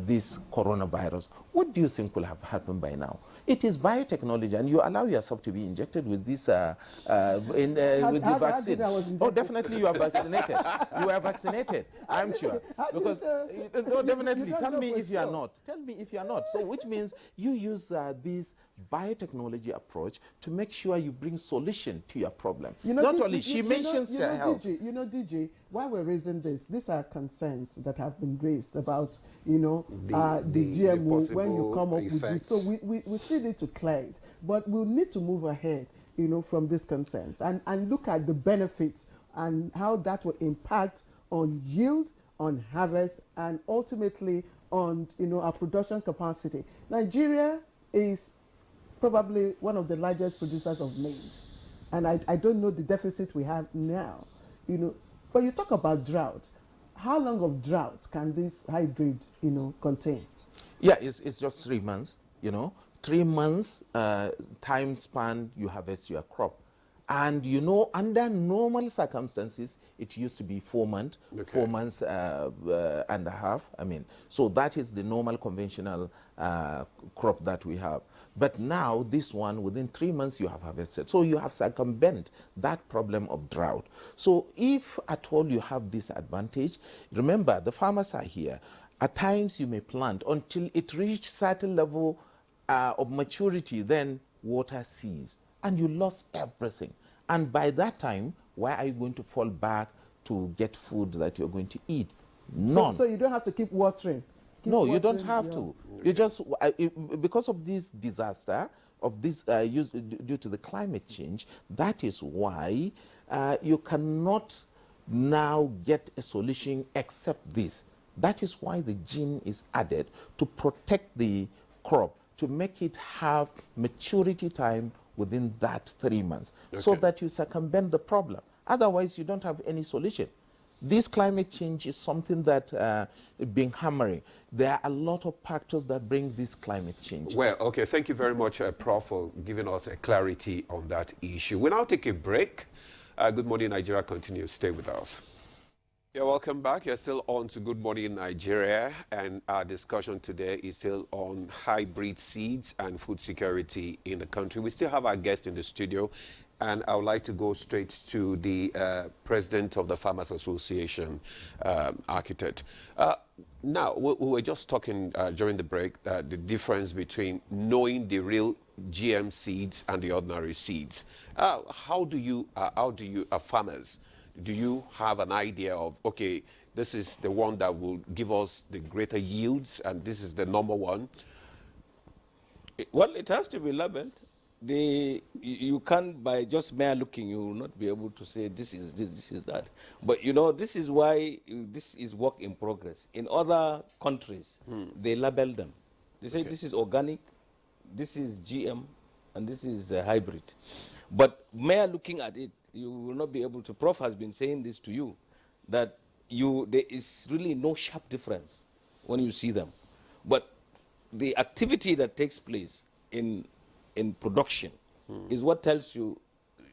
this coronavirus, what do you think will have happened by now? It is biotechnology, and you allow yourself to be injected with this with the vaccine. Oh, definitely you are vaccinated. You are vaccinated, I'm sure. Because no, definitely. Tell me if you are not. Tell me if you are not. So, which means you use this biotechnology approach to make sure you bring solution to your problem. Not only she mentions health. DJ, why we're raising this, these are concerns that have been raised about, the GMO when you come up with this. So we still need to clear it, but we'll need to move ahead, from these concerns and look at the benefits and how that will impact on yield, on harvest, and ultimately on, our production capacity. Nigeria is probably one of the largest producers of maize. And I don't know the deficit we have now, But you talk about drought. How long of drought can this hybrid, contain? Yeah, it's just 3 months, 3 months time span you harvest your crop. And under normal circumstances, it used to be 4 months, okay. 4 months and a half. So that is the normal conventional crop that we have. But now this one, within 3 months, you have harvested. So you have circumvented that problem of drought. So if at all you have this advantage, remember the farmers are here. At times you may plant until it reaches certain level of maturity, then water ceases. And you lost everything. And by that time, where are you going to fall back to get food that you're going to eat? None. So you don't have to keep watering. No, you don't have to. You just, because of this disaster, of this due to the climate change, that is why you cannot now get a solution except this. That is why the gene is added to protect the crop, to make it have maturity time within that 3 months, okay. So that you circumvent the problem. Otherwise, you don't have any solution. This climate change is something that been hammering. There are a lot of factors that bring this climate change. Well, okay, thank you very much, Prof, for giving us a clarity on that issue. We'll now take a break. Good Morning Nigeria continues. Stay with us. Yeah, welcome back. You're still on to Good Morning Nigeria, and our discussion today is still on hybrid seeds and food security in the country. We still have our guest in the studio, and I would like to go straight to the president of the Farmers Association, architect. Now, we were just talking during the break the difference between knowing the real GM seeds and the ordinary seeds. How do you, farmers, do you have an idea of, okay, this is the one that will give us the greater yields, and this is the number one? Well, it has to be labeled. You can't, by just mere looking, you will not be able to say this is this, this is that. But this is why this is work in progress. In other countries, they label them. They say, okay, this is organic, this is GM, and this is a hybrid. But mere looking at it, you will not be able to. Prof has been saying this to you, that there is really no sharp difference when you see them. But the activity that takes place in production is what tells you,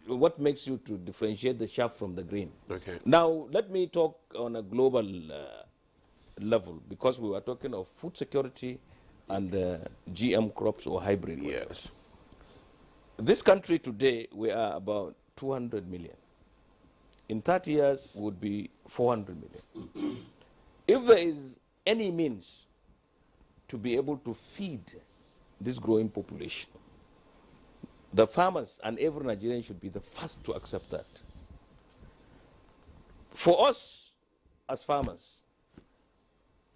what makes you to differentiate the chaff from the grain. Okay. Now, let me talk on a global level, because we were talking of food security and GM crops or hybrid. Yes. This country today, we are about 200 million. In 30 years, would be 400 million. If there is any means to be able to feed this growing population, the farmers and every Nigerian should be the first to accept that. For us, as farmers,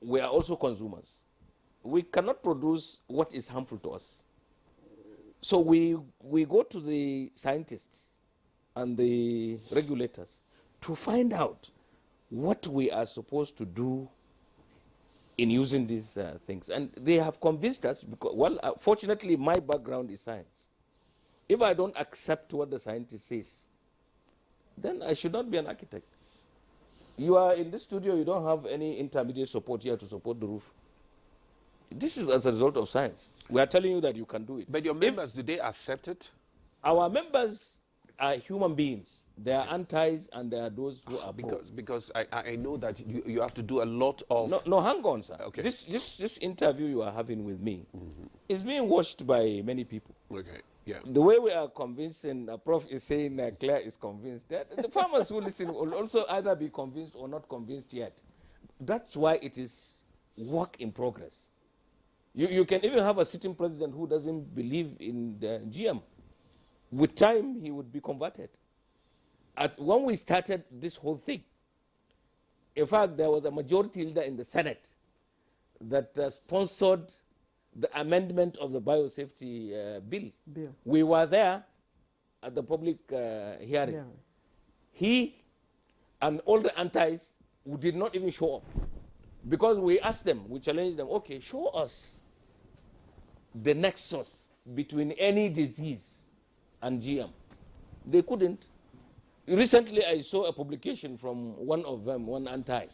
we are also consumers. We cannot produce what is harmful to us. So we go to the scientists and the regulators to find out what we are supposed to do in using these things. And they have convinced us, because, well, fortunately, my background is science. If I don't accept what the scientist says, then I should not be an architect. You are in this studio, you don't have any intermediate support here to support the roof. This is as a result of science. We are telling you that you can do it. But your members, do they accept it? Our members are human beings. There are antis and there are those who are Because I know that you have to do a lot of... No, hang on, sir. Okay. This interview you are having with me is being watched by many people. Okay, yeah. The way we are convincing, Prof is saying Claire is convinced, that the farmers who listen will also either be convinced or not convinced yet. That's why it is work in progress. You can even have a sitting president who doesn't believe in the GM. With time, he would be converted. When we started this whole thing, in fact, there was a majority leader in the Senate that sponsored the amendment of the biosafety bill. We were there at the public hearing. Yeah. He and all the antis who did not even show up, because we asked them, we challenged them, okay, show us the nexus between any disease and GM. They couldn't. Recently, I saw a publication from one of them, one anti.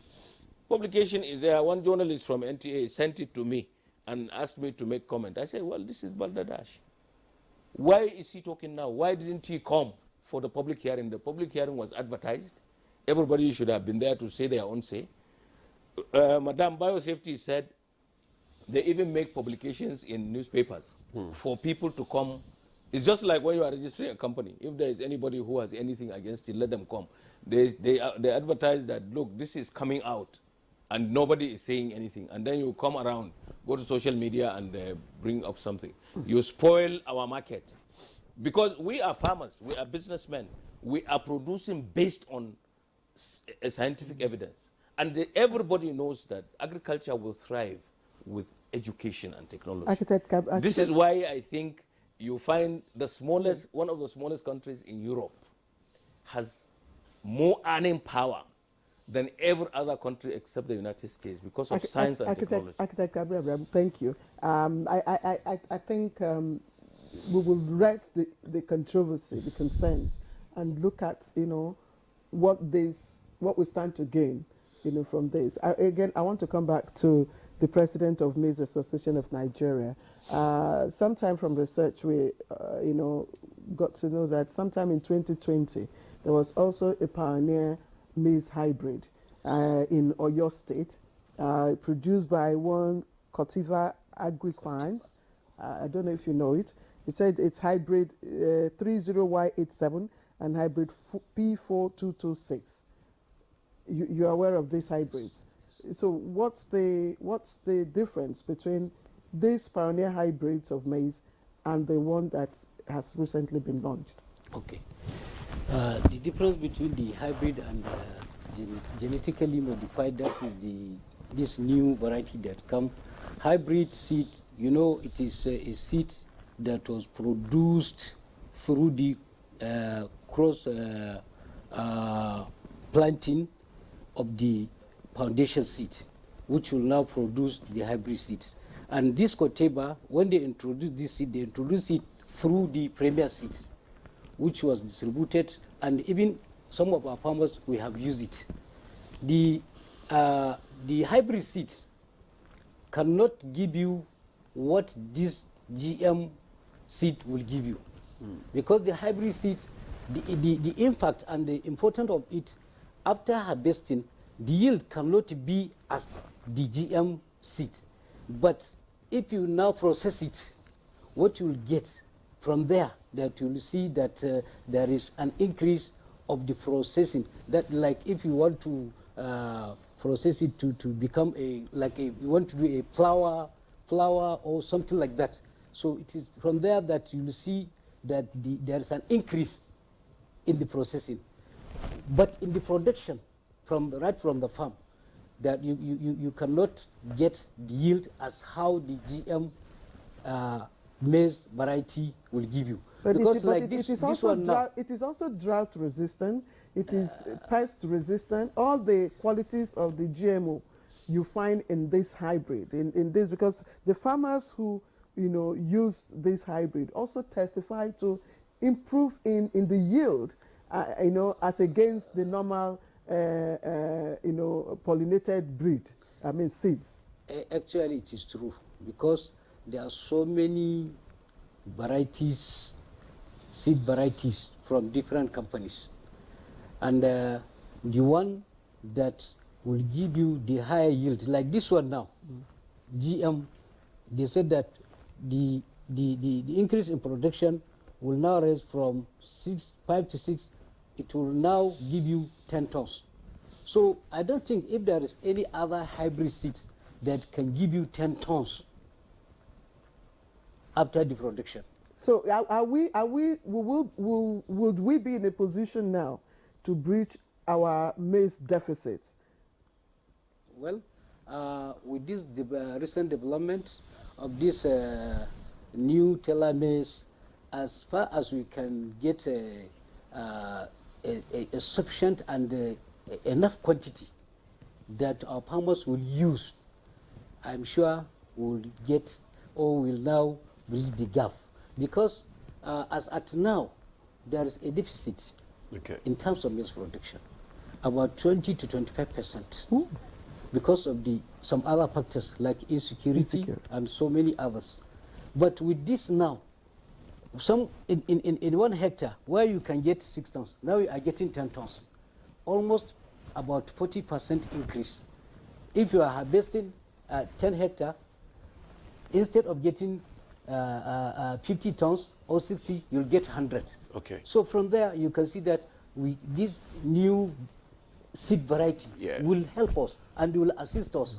Publication is there. One journalist from NTA sent it to me and asked me to make comment. I said, well, this is Baldadash. Why is he talking now? Why didn't he come for the public hearing? The public hearing was advertised. Everybody should have been there to say their own say. Madam Biosafety said they even make publications in newspapers for people to come. It's just like when you are registering a company. If there is anybody who has anything against it, let them come. They advertise that, look, this is coming out, and nobody is saying anything. And then you come around, go to social media and bring up something. You spoil our market. Because we are farmers, we are businessmen. We are producing based on scientific evidence. And everybody knows that agriculture will thrive with education and technology. This is why I think you find the smallest, one of the smallest countries in Europe has more earning power than every other country except the United States because of science and technology. Architect Gabriel, thank you. I think we will rest the controversy, the concerns, and look at, what we stand to gain, from this. Again, I want to come back to the president of Maize Association of Nigeria. Sometime from research, we, got to know that sometime in 2020, there was also a pioneer maize hybrid in Oyo State, produced by one Cotiva AgriScience. I don't know if you know it. It said it's hybrid 30Y87 and hybrid P4226. You're aware of these hybrids. So what's the difference between these pioneer hybrids of maize and the one that has recently been launched? Okay. The difference between the hybrid and genetically modified, that is this new variety that come. Hybrid seed, it is a seed that was produced through the cross planting of the foundation seed, which will now produce the hybrid seeds. And this Coteba, when they introduced this seed, they introduced it through the premier seeds, which was distributed, and even some of our farmers, we have used it. The hybrid seeds cannot give you what this GM seed will give you. Because the hybrid seeds, the impact and the importance of it, after harvesting, the yield cannot be as the GM seed. But if you now process it, what you will get from there, that you will see that there is an increase of the processing. That, like, if you want to process it to become you want to do a flour or something like that. So it is from there that you will see that there is an increase in the processing. But in the production, right from the farm, that you cannot get the yield as how the GM maize variety will give you. But Because it is also drought resistant. It is pest resistant. All the qualities of the GMO you find in this hybrid, in this, because the farmers who use this hybrid also testify to improve in the yield, as against the normal pollinated breed. I mean seeds. Actually, it is true, because there are so many varieties, seed varieties from different companies, and the one that will give you the higher yield, like this one now, GM, they said that the increase in production will now rise from 5 to 6. It will now give you 10 tons. So I don't think if there is any other hybrid seeds that can give you 10 tons after the production. So would we be in a position now to breach our maize deficits? Well, with this recent development of this new tailor maize, as far as we can get a sufficient and enough quantity that our farmers will use, I'm sure we'll get, or will now bridge the gap. Because as at now, there is a deficit in terms of maize production, about 20 to 25%, because of some other factors like insecurity and so many others. But with this now, in 1 hectare where you can get 6 tons, now you are getting 10 tons, almost about 40% increase. If you are harvesting 10 hectare, instead of getting 50 tons or 60, you'll get 100. Okay. So from there, you can see that this new seed variety will help us and will assist us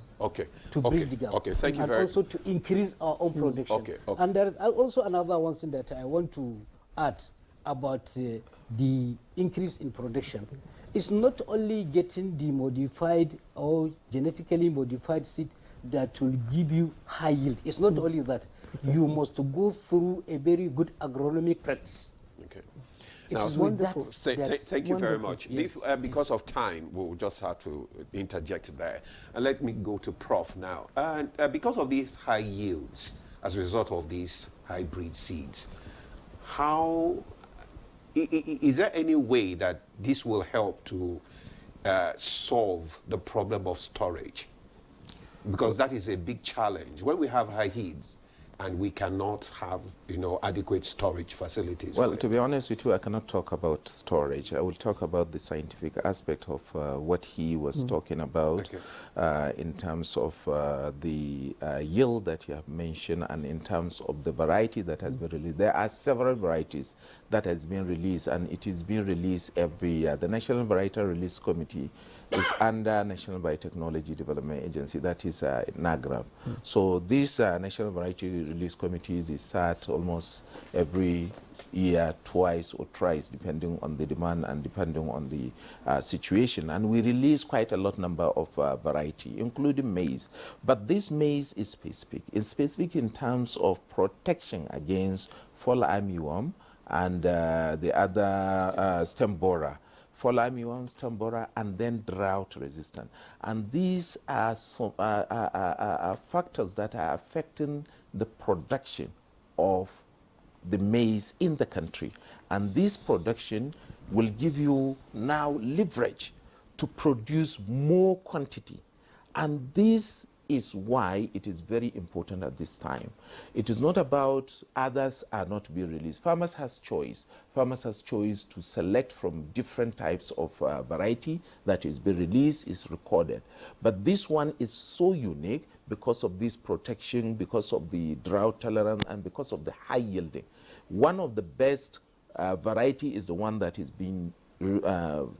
to bridge the gap. Okay, thank you and very also to increase our own production. Okay. And there is also another one thing that I want to add about the increase in production. It's not only getting the modified or genetically modified seed that will give you high yield. It's not only that. You must go through a very good agronomic practice. Okay. It is wonderful. Thank you very much. Yes. Because of time, we'll just have to interject there. And let me go to Prof now. And because of these high yields, as a result of these hybrid seeds, how is there any way that this will help to solve the problem of storage? Because that is a big challenge. When we have high yields, and we cannot have, adequate storage facilities. Well, to be honest with you, I cannot talk about storage. I will talk about the scientific aspect of what he was talking about in terms of the yield that you have mentioned, and in terms of the variety that has been released. There are several varieties that has been released, and it is being released every year. The National Variety Release Committee is under National Biotechnology Development Agency, that is NAGRAM. So this National Variety Release Committee is sat almost every year, twice or thrice, depending on the demand and depending on the situation. And we release quite a lot number of variety, including maize. But this maize is specific. It's specific in terms of protection against fall armyworm and the other stem borer. Fall armyworm, stem borer, and then drought resistant. And these are some factors that are affecting the production of the maize in the country. And this production will give you now leverage to produce more quantity. And this is why it is very important at this time. It is not about others are not being released. Farmers has choice. Farmers has choice to select from different types of variety that is being released, is recorded. But this one is so unique because of this protection, because of the drought tolerance, and because of the high yielding. One of the best variety is the one that is being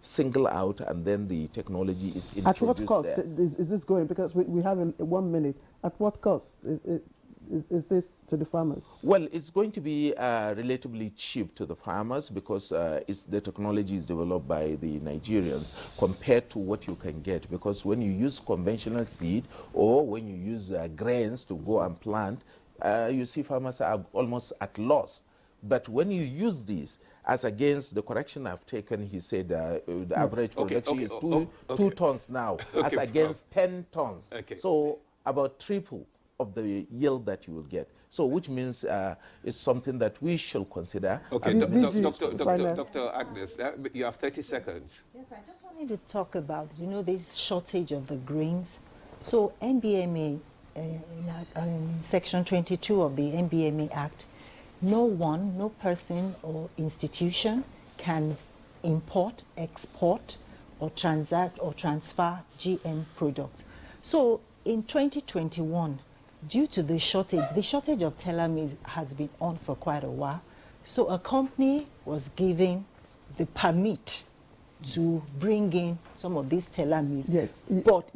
single out, and then the technology is introduced. At what cost there. is this going? Because we have 1 minute. At what cost? is this to the farmers? Well, it's going to be relatively cheap to the farmers because the technology is developed by the Nigerians compared to what you can get. Because when you use conventional seed or when you use grains to go and plant, you see farmers are almost at loss. But when you use these, as against the correction I've taken, he said the average production is 2 tons now, as against 10 tons. So about triple of the yield that you will get. So which means it's something that we should consider. Okay, Dr. Agnes, you have 30 seconds. Yes, I just wanted to talk about, this shortage of the grains. So NBMA, Section 22 of the NBMA Act, no person or institution can import, export, or transact or transfer GM products. So in 2021, due to the shortage of telomeres has been on for quite a while. So a company was given the permit to bring in some of these telomeres. Yes, but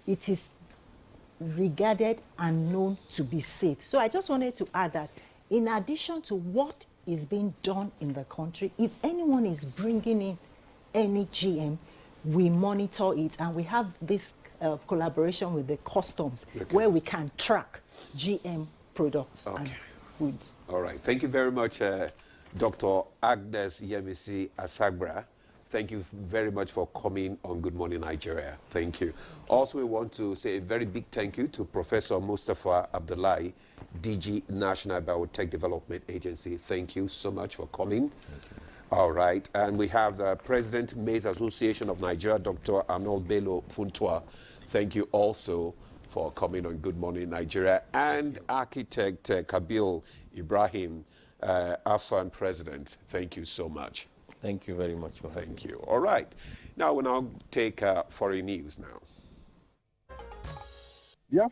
it is regarded and known to be safe. So I just wanted to add that in addition to what is being done in the country, if anyone is bringing in any GM, we monitor it, and we have this collaboration with the customs where we can track GM products and foods. All right. Thank you very much, Dr. Agnes Yemisi Asagbra. Thank you very much for coming on Good Morning Nigeria. Thank you. Also, we want to say a very big thank you to Professor Mustafa Abdullahi, DG National Biotech Development Agency. Thank you so much for coming. Thank you. All right. And we have the President, Maize Association of Nigeria, Dr. Arnold Bello Funtua. Thank you also for coming on Good Morning Nigeria. And Architect Kabil Ibrahim, AFAN President. Thank you so much. Thank you very much for having me. Thank you. All right. Now we'll take foreign news now. The